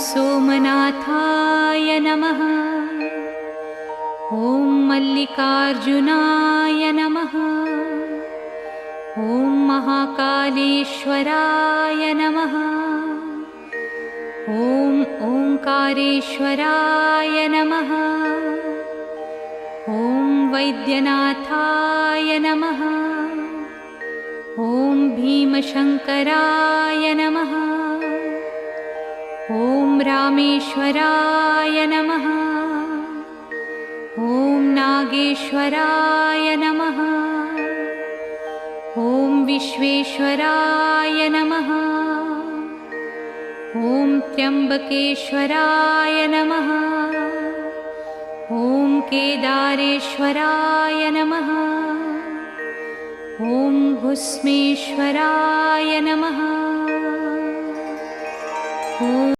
सोमनाथाय नमः। ॐ मल्लिकार्जुनाय नमः। ॐ महाकालेश्वराय नमः। ॐ ओंकारेश्वराय नमः। ॐ वैद्यनाथाय नमः। ॐ भीमशंकराय नमः। ॐ रामेश्वराय नमः। ॐ नागेश्वराय नमः। ॐ विश्वेश्वराय नमः। ॐ त्र्यंबकेश्वराय नमः। ॐ केदारेश्वराय नमः। ॐ भुस्मेश्वराय नमः। ॐ